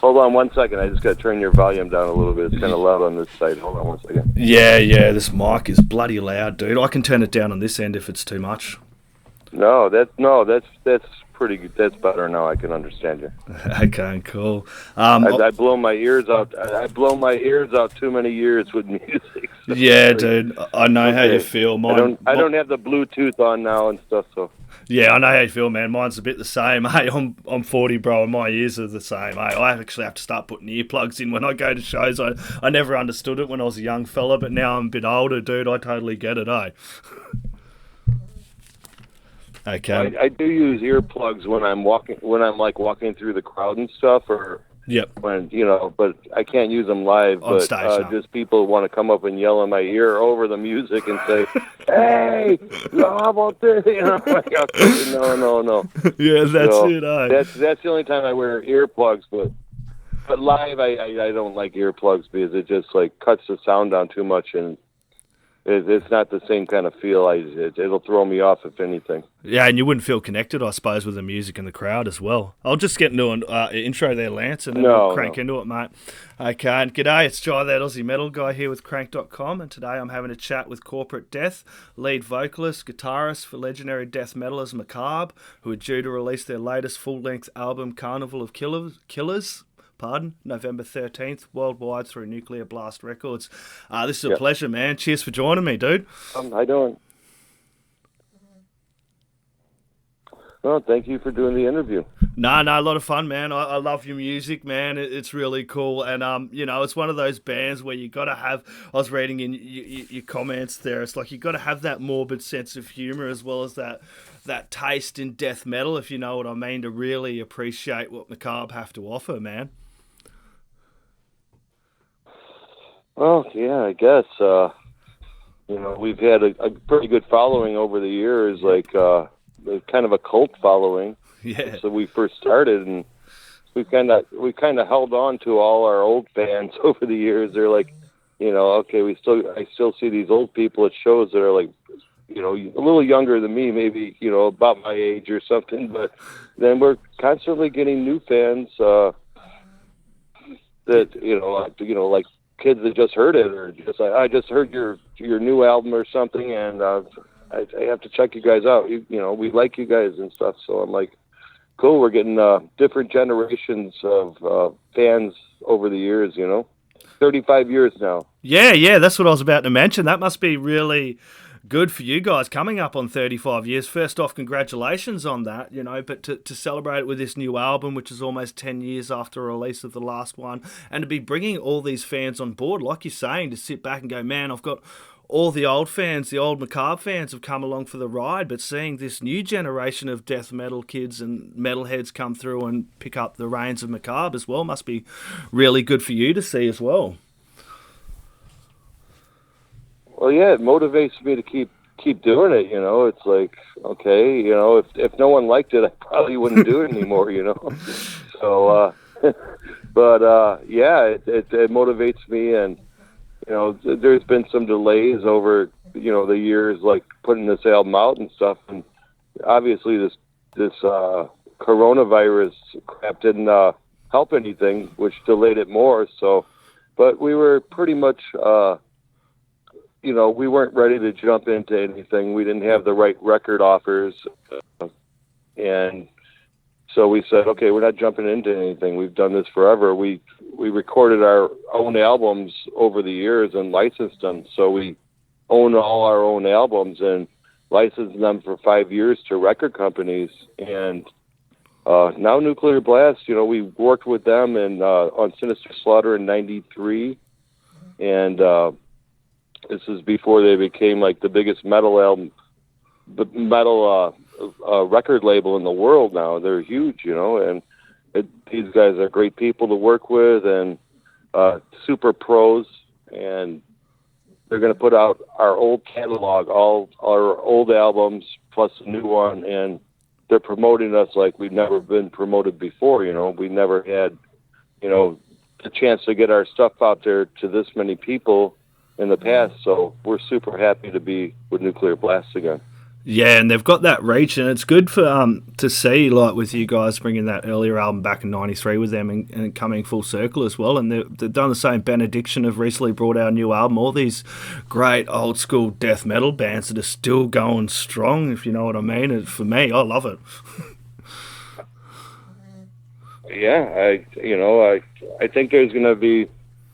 Hold on 1 second. I just got to turn your volume down a little bit. It's kind of loud on this side. Hold on 1 second. Yeah. This mic is bloody loud, dude. I can turn it down on this end if it's too much. That's pretty good. That's better now. I can understand you. Okay, cool. I blow my ears out. I blow my ears out too many years with music. So yeah, dude. I know how you feel. I don't have the Bluetooth on now and stuff. So yeah, I know how you feel, man. Mine's a bit the same. Hey, I'm 40, bro, and my ears are the same. Hey, I actually have to start putting earplugs in when I go to shows. I never understood it when I was a young fella, but now I'm a bit older, dude. I totally get it, eh? Okay. I do use earplugs when I'm walking through the crowd and stuff, or when but I can't use them live. On but stage, just people want to come up and yell in my ear over the music and say, "Hey, how about this?" Like, okay, no. Yeah, that's it. Eh? That's the only time I wear earplugs, but live I don't like earplugs because it just like cuts the sound down too much and. It's not the same kind of feel. It'll throw me off, if anything. Yeah, and you wouldn't feel connected, I suppose, with the music and the crowd as well. I'll just get into an intro there, Lance, and then we'll crank into it, mate. Okay, and g'day, it's Jai, that Aussie metal guy here with Crank.com, and today I'm having a chat with Corporate Death, lead vocalist, guitarist for legendary death metalers Macabre, who are due to release their latest full-length album, Carnival of Killers, November 13th, worldwide through Nuclear Blast Records. This is a pleasure, man. Cheers for joining me, dude. How you doing? Well, thank you for doing the interview. No, a lot of fun, man. I love your music, man. It's really cool. And, it's one of those bands where you got to have, I was reading in your comments there, it's like you got to have that morbid sense of humor as well as that taste in death metal, if you know what I mean, to really appreciate what Macabre have to offer, man. Well, yeah, I guess. We've had a pretty good following over the years, like kind of a cult following. Yeah. So we first started, and we kind of held on to all our old fans over the years. They're like, okay, I still see these old people at shows that are like, a little younger than me, maybe, about my age or something. But then we're constantly getting new fans that like kids that just heard it, or just I just heard your new album or something, and I have to check you guys out. We like you guys and stuff. So I'm like, cool. We're getting different generations of fans over the years. 35 years now. Yeah. That's what I was about to mention. That must be really good for you guys coming up on 35 years. First off, congratulations on that, but to celebrate it with this new album, which is almost 10 years after the release of the last one, and to be bringing all these fans on board, like you're saying, to sit back and go, man, I've got all the old fans, the old Macabre fans have come along for the ride, but seeing this new generation of death metal kids and metalheads come through and pick up the reins of Macabre as well must be really good for you to see as well. Well, yeah, it motivates me to keep doing it. It's like, okay, if no one liked it, I probably wouldn't do it anymore. So, yeah, it motivates me, and there's been some delays over the years, like putting this album out and stuff, and obviously this coronavirus crap didn't help anything, which delayed it more. So, but we were pretty much. We weren't ready to jump into anything. We didn't have the right record offers. And so we said, okay, we're not jumping into anything. We've done this forever. We recorded our own albums over the years and licensed them. So we own all our own albums and licensed them for 5 years to record companies. And now Nuclear Blast, we worked with them on Sinister Slaughter in 93. And this is before they became like the biggest metal record label in the world. Now they're huge, and these guys are great people to work with and super pros. And they're going to put out our old catalog, all our old albums plus a new one, and they're promoting us like we've never been promoted before. We never had, the chance to get our stuff out there to this many people in the past, so we're super happy to be with Nuclear Blast again. Yeah, and they've got that reach, and it's good for to see, like, with you guys bringing that earlier album back in '93 with them and coming full circle as well. And they've done the same. Benediction have recently brought out a new album. All these great old school death metal bands that are still going strong, if you know what I mean. And for me, I love it. Yeah, I think there's going to be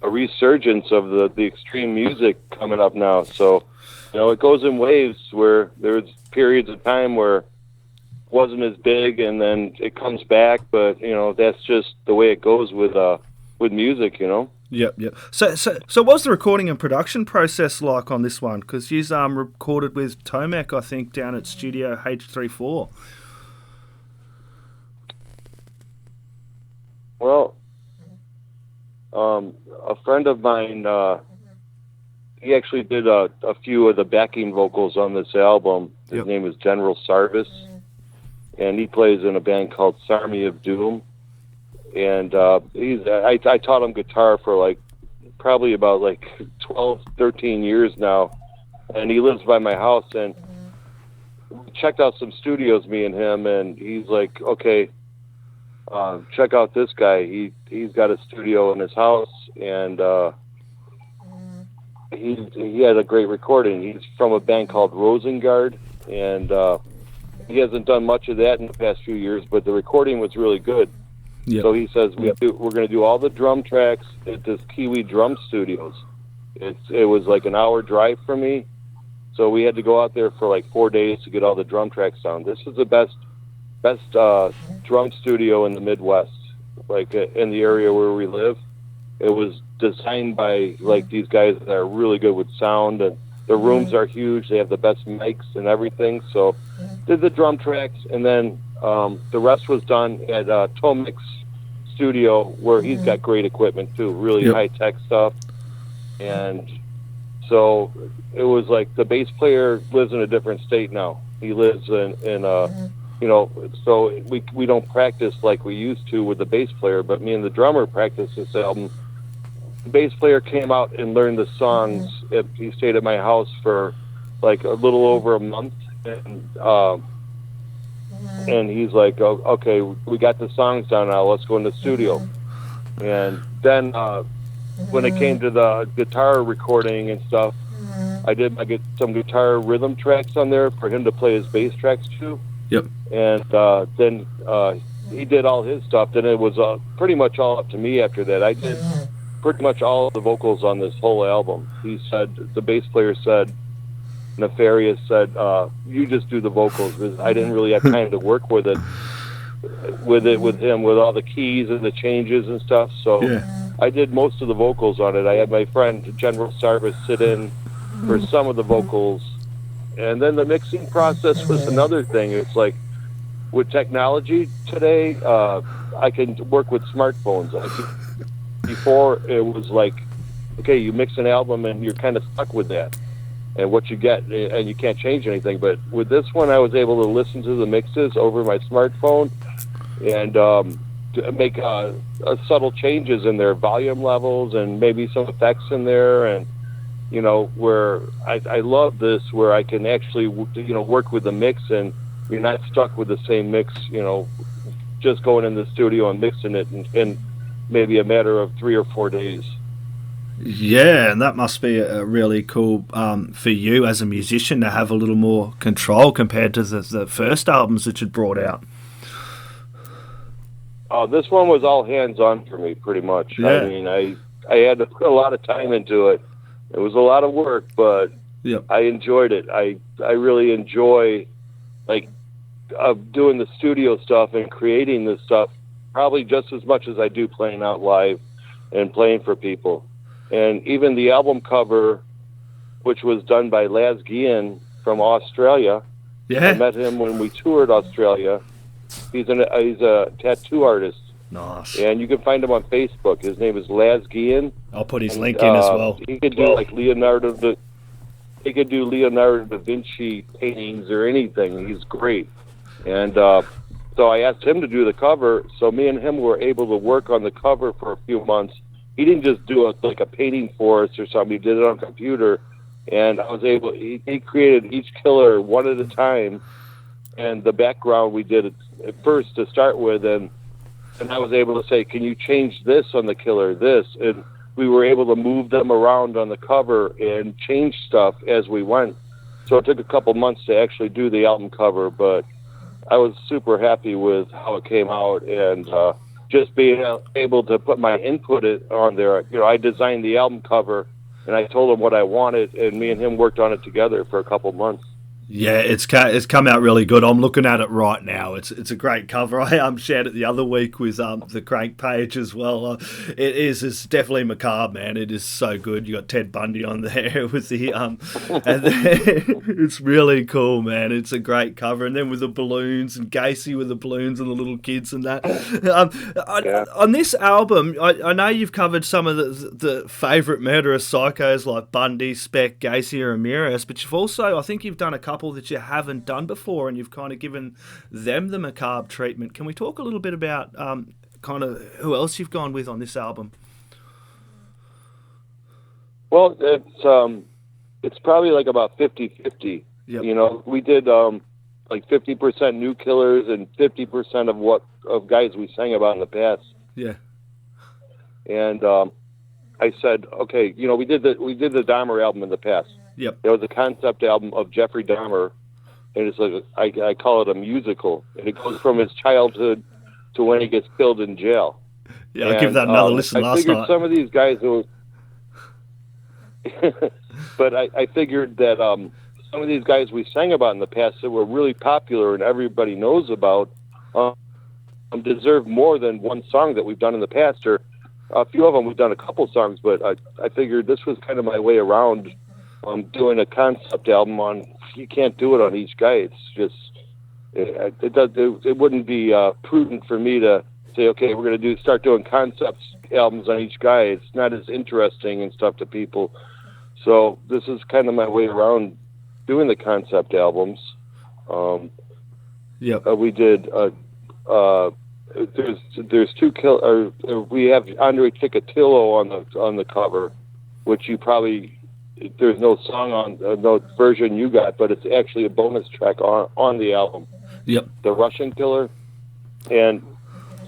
a resurgence of the extreme music coming up now. So, it goes in waves where there's periods of time where it wasn't as big, and then it comes back. But that's just the way it goes with music. Yep. So what's the recording and production process like on this one? Because you recorded with Tomek, I think, down at Studio H34. Well, a friend of mine, he actually did a few of the backing vocals on this album. His name is General Sarvis, and he plays in a band called Sarmy of Doom. And I taught him guitar for probably about 12, 13 years now, and he lives by my house. And we checked out some studios, me and him, and he's like, okay, check out this guy. He's got a studio in his house, and he had a great recording. He's from a band called Rosengard, and he hasn't done much of that in the past few years, but the recording was really good. Yep. So he says we're going to do all the drum tracks at this Kiwi Drum Studios. It was like an hour drive for me, so we had to go out there for 4 days to get all the drum tracks down. This is the best drum studio in the Midwest, in the area where we live. It was designed by these guys that are really good with sound, and the rooms are huge. They have the best mics and everything. So did the drum tracks, and then the rest was done at Tomek's studio, where he's got great equipment too, really high-tech stuff. And so it was the bass player lives in a different state now. He lives in so we don't practice like we used to with the bass player, but me and the drummer practiced this album. The bass player came out and learned the songs. He stayed at my house for a little over a month, and he's like, oh, okay, we got the songs down now, let's go in the studio. And then when it came to the guitar recording and stuff, I did some guitar rhythm tracks on there for him to play his bass tracks too. Yep. And then he did all his stuff. Then it was pretty much all up to me after that. I did pretty much all of the vocals on this whole album. He said, the bass player said, Nefarious said, you just do the vocals, because I didn't really have time to work with him, with all the keys and the changes and stuff. So I did most of the vocals on it. I had my friend General Sarvis sit in for some of the vocals. And then the mixing process was another thing. It's with technology today, I can work with smartphones. Before, it was okay, you mix an album and you're kind of stuck with that and what you get, and you can't change anything. But with this one, I was able to listen to the mixes over my smartphone and to make subtle changes in their volume levels and maybe some effects in there. And where I love this, where I can actually, work with the mix, and you're not stuck with the same mix, just going in the studio and mixing it in maybe a matter of 3 or 4 days. Yeah, and that must be a really cool for you as a musician to have a little more control compared to the first albums that you'd brought out. This one was all hands-on for me, pretty much. Yeah. I mean, I had to put a lot of time into it. It was a lot of work, but I enjoyed it. I really enjoy doing the studio stuff and creating this stuff probably just as much as I do playing out live and playing for people. And even the album cover, which was done by Laz Guillen from Australia. Yeah. I met him when we toured Australia. He's a tattoo artist. Nice. And you can find him on Facebook. His name is Laz Guillen. I'll put his link in as well. He could do Leonardo da Vinci paintings or anything. He's great. And so I asked him to do the cover. So me and him were able to work on the cover for a few months. He didn't just do a painting for us or something. He did it on a computer. and I was able. He created each killer one at a time, and the background we did at first to start with, and I was able to say, "Can you change this on the killer? This?" And we were able to move them around on the cover and change stuff as we went. So it took a couple months to actually do the album cover, but I was super happy with how it came out, and just being able to put my input on there. You know, I designed the album cover, and I told him what I wanted, and me and him worked on it together for a couple months. Yeah, it's come out really good. I'm looking at it right now. It's a great cover. I shared it the other week with the Crannk page as well. It's definitely Macabre, man. It is so good. You got Ted Bundy on there with the and it's really cool, man. It's a great cover, and then with the balloons and Gacy with the balloons and the little kids and that. On this album, I know you've covered some of the favourite murderous psychos like Bundy, Speck, Gacy, or Ramirez, but you've also, I think you've done a couple that you haven't done before, and you've kind of given them the Macabre treatment. Can we talk a little bit about kind of who else you've gone with on this album? Well, it's probably like about 50-50. Yep. You know, we did like 50% new killers and 50% of guys we sang about in the past. Yeah. And I said, okay, you know, we did the Dahmer album in the past. Yep. There was a concept album of Jeffrey Dahmer, and it's like I call it a musical, and it goes from his childhood to when he gets killed in jail. Yeah, I'll give that another listen last night. I figured some of these guys who, but I figured that some of these guys we sang about in the past that were really popular and everybody knows about deserve more than one song that we've done in the past, or a few of them we've done a couple songs, but I figured this was kind of my way around doing a concept album on. You can't do it on each guy. It's just it wouldn't be prudent for me to say, okay, we're going to start doing concept albums on each guy. It's not as interesting and stuff to people. So this is kind of my way around doing the concept albums. We did. There's two we have Andre Chicatello on the cover, which you probably. There's no song on no version you got, but it's actually a bonus track on the album. Yep. The Russian Killer, and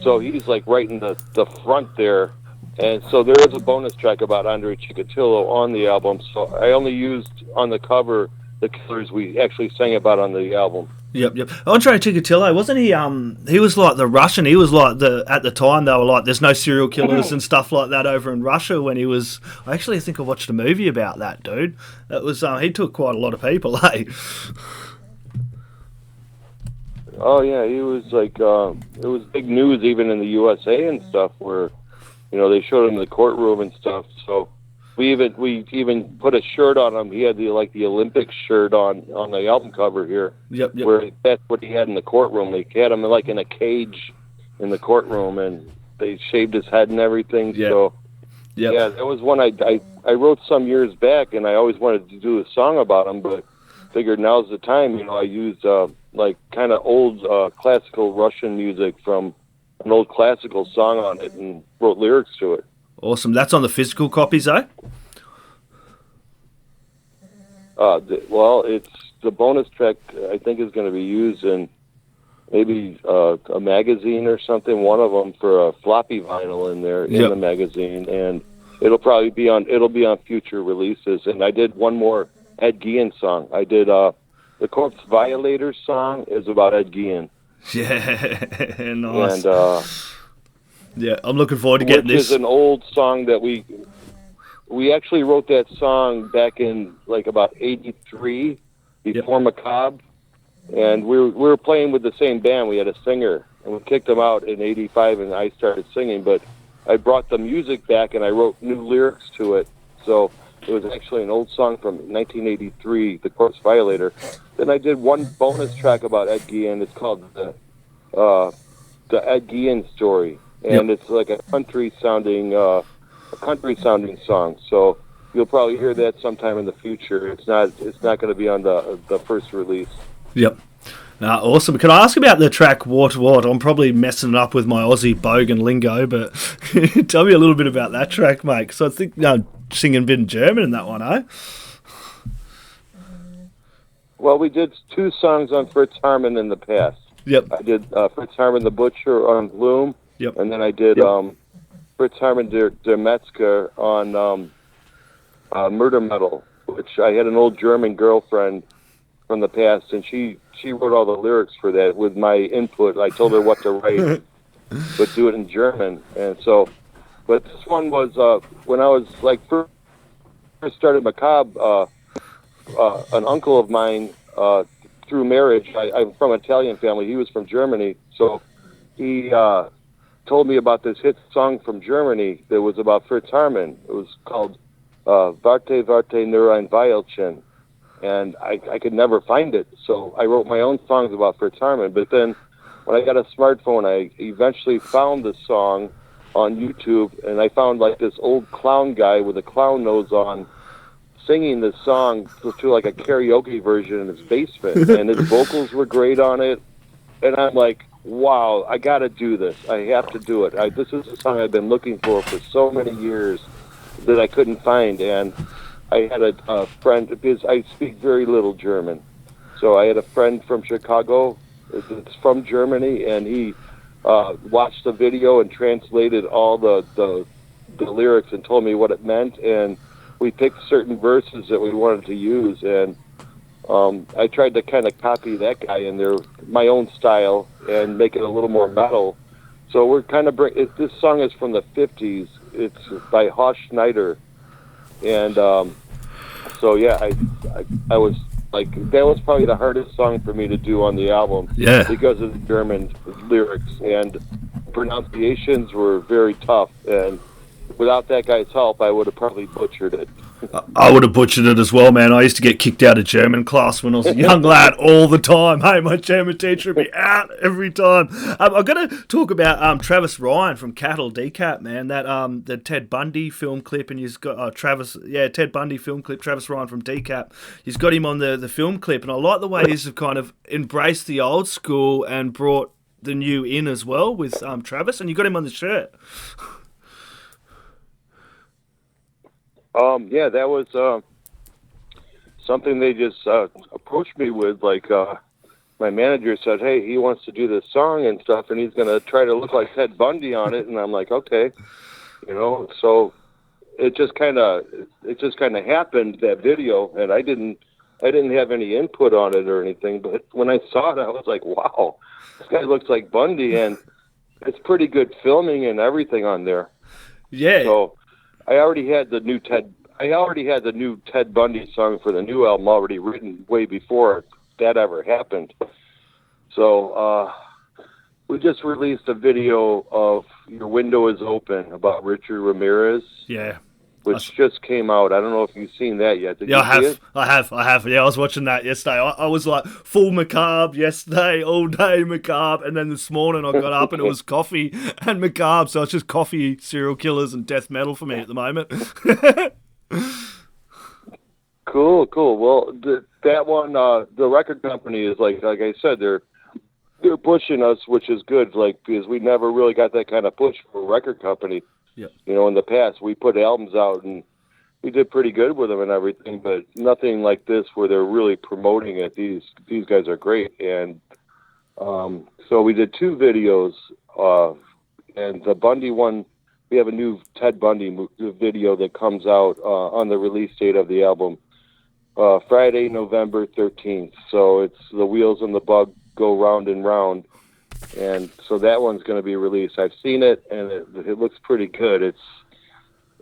so he's like right in the front there, and so there is a bonus track about Andre Chicatello on the album. So I only used on the cover the killers we actually sang about on the album. Yep. Andre Chicatello, wasn't he? He was like the Russian. He was like at the time they were like, there's no serial killers and stuff like that over in Russia. When he was, I think I watched a movie about that dude. That was he took quite a lot of people, eh? Oh yeah, he was like it was big news even in the USA and stuff, where you know they showed him in the courtroom and stuff. So we even put a shirt on him. He had the Olympic shirt on the album cover here. Yep. Where that's what he had in the courtroom. They had him like in a cage in the courtroom, and they shaved his head and everything. Yep. So yep. Yeah, that was one I wrote some years back, and I always wanted to do a song about him, but figured now's the time. You know, I used like kind of old classical Russian music from an old classical song on it and wrote lyrics to it. Awesome. That's on the physical copies, eh? Well, it's the bonus track. I think is going to be used in maybe a magazine or something. One of them for a floppy vinyl in there in the magazine, and it'll probably be on. It'll be on future releases. And I did one more Ed Gein song. I did the Corpse Violators song is about Ed Gein. Yeah, nice. And yeah, I'm looking forward to getting this. Which is an old song that we actually wrote that song back in like about '83 before Macabre, and we were playing with the same band. We had a singer, and we kicked him out in '85, and I started singing. But I brought the music back, and I wrote new lyrics to it. So it was actually an old song from 1983, The Corpse Violator. Then I did one bonus track about Ed Gein. It's called the Ed Gein Story. And it's like a country sounding song. So you'll probably hear that sometime in the future. It's not going to be on the first release. Yep. Awesome. Can I ask about the track Warte Warte? I'm probably messing it up with my Aussie bogan lingo, but tell me a little bit about that track, mate. Because I think singing a bit in German in that one, eh? Well, we did 2 songs on Fritz Haarmann in the past. Yep. I did Fritz Haarmann the Butcher on Bloom. Yep. And then I did Fritz Haarmann der Metzger on Murder Metal, which I had an old German girlfriend from the past, and she wrote all the lyrics for that with my input. I told her what to write, but do it in German. And so, but this one was when I was like first started Macabre. An uncle of mine, through marriage, I'm from an Italian family. He was from Germany, so he told me about this hit song from Germany that was about Fritz Haarmann. It was called Werte, Werte, nur ein Weilchen. And I could never find it, so I wrote my own songs about Fritz Haarmann. But then when I got a smartphone, I eventually found the song on YouTube, and I found like this old clown guy with a clown nose on singing this song to like a karaoke version in his basement, and his vocals were great on it. And I'm like, wow, I got to do this. I have to do it. This is a song I've been looking for so many years that I couldn't find. And I had a friend, because I speak very little German, so I had a friend from Chicago that's from Germany, and he watched the video and translated all the lyrics and told me what it meant. And we picked certain verses that we wanted to use, and I tried to kind of copy that guy in there, my own style, and make it a little more metal. So we're kind of this song is from the 50s. It's by Horst Schneider, and so yeah, I was like, that was probably the hardest song for me to do on the album, because of the German lyrics, and pronunciations were very tough, and without that guy's help, I would have probably butchered it. I would have butchered it as well, man. I used to get kicked out of German class when I was a young lad all the time. Hey, my German teacher would be out every time. I've got to talk about Travis Ryan from Cattle Decap, man. That the Ted Bundy film clip, and he's got Ted Bundy film clip, Travis Ryan from Decap. He's got him on the film clip, and I like the way he's kind of embraced the old school and brought the new in as well with Travis, and you got him on the shirt. Yeah, that was something they just approached me with. Like, my manager said, hey, he wants to do this song and stuff, and he's going to try to look like Ted Bundy on it. And I'm like, okay, so it just kind of happened, that video, and I didn't have any input on it or anything. But when I saw it, I was like, wow, this guy looks like Bundy, and it's pretty good filming and everything on there. Yeah. So I already had the new Ted Bundy song for the new album already written way before that ever happened. So we just released a video of Your Window is Open about Richard Ramirez. Yeah. Which just came out. I don't know if you've seen that yet. Did you see it? I have. Yeah, I was watching that yesterday. I was like full Macabre yesterday, all day Macabre, and then this morning I got up and it was coffee and Macabre, so it's just coffee, serial killers, and death metal for me at the moment. Cool. Well, that one, the record company is like I said, they're pushing us, which is good, like, because we never really got that kind of push from a record company. Yeah. In the past, we put albums out and we did pretty good with them and everything, but nothing like this where they're really promoting it. These guys are great. And so we did 2 videos, and the Bundy one, we have a new Ted Bundy video that comes out on the release date of the album, Friday, November 13th. So it's The Wheels and the Bug Go Round and Round. And so that one's going to be released. I've seen it, and it looks pretty good.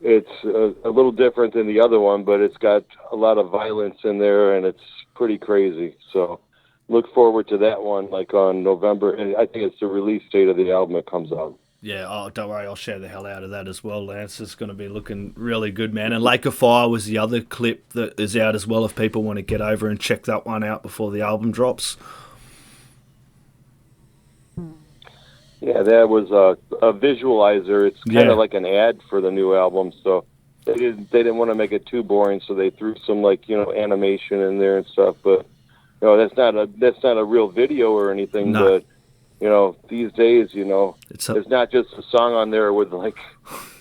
It's a little different than the other one, but it's got a lot of violence in there, and it's pretty crazy. So look forward to that one, like on November. And I think it's the release date of the album that comes out. Yeah, don't worry, I'll share the hell out of that as well, Lance. It's going to be looking really good, man. And Lake of Fire was the other clip that is out as well, if people want to get over and check that one out before the album drops. Yeah, that was a visualizer. It's kind of like an ad for the new album, so they didn't want to make it too boring, so they threw some animation in there and stuff. But that's not a real video or anything. No. But these days, It's not just a song on there with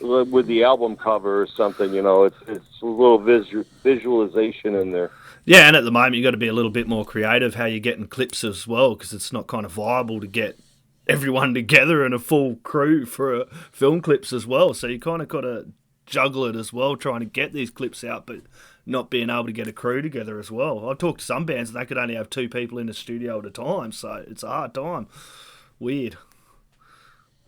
with the album cover or something. It's a little visualization in there. Yeah, and at the moment you've got to be a little bit more creative how you're getting clips as well, because it's not kind of viable to get everyone together and a full crew for film clips as well. So you kind of got to juggle it as well, trying to get these clips out, but not being able to get a crew together as well. I've talked to some bands and they could only have 2 people in the studio at a time, so it's a hard time. Weird.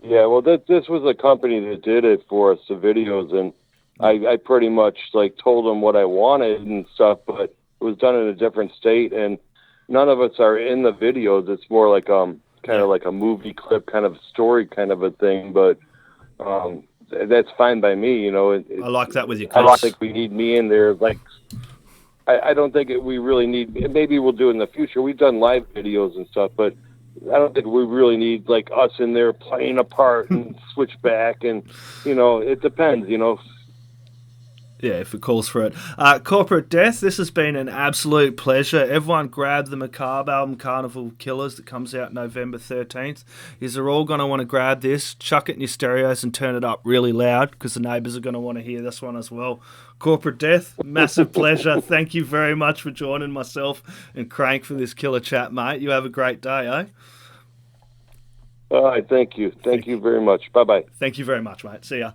Yeah, well, this was a company that did it for us, the videos, and I pretty much told them what I wanted and stuff, but it was done in a different state, and none of us are in the videos. It's more like kind of like a movie clip, kind of story, kind of a thing. But that's fine by me. I like that with your clips. I clips. don't think we need me in there. I don't think we really need. Maybe we'll do it in the future. We've done live videos and stuff, but I don't think we really need us in there playing a part and switch back. And it depends. Yeah, if it calls for it. Corporate Death, this has been an absolute pleasure. Everyone grab the Macabre album, Carnival of Killers, that comes out November 13th. You're all going to want to grab this, chuck it in your stereos and turn it up really loud, because the neighbours are going to want to hear this one as well. Corporate Death, massive pleasure. Thank you very much for joining myself and Crannk for this killer chat, mate. You have a great day, eh? All right, thank you. Thank you very much. Bye-bye. Thank you very much, mate. See ya.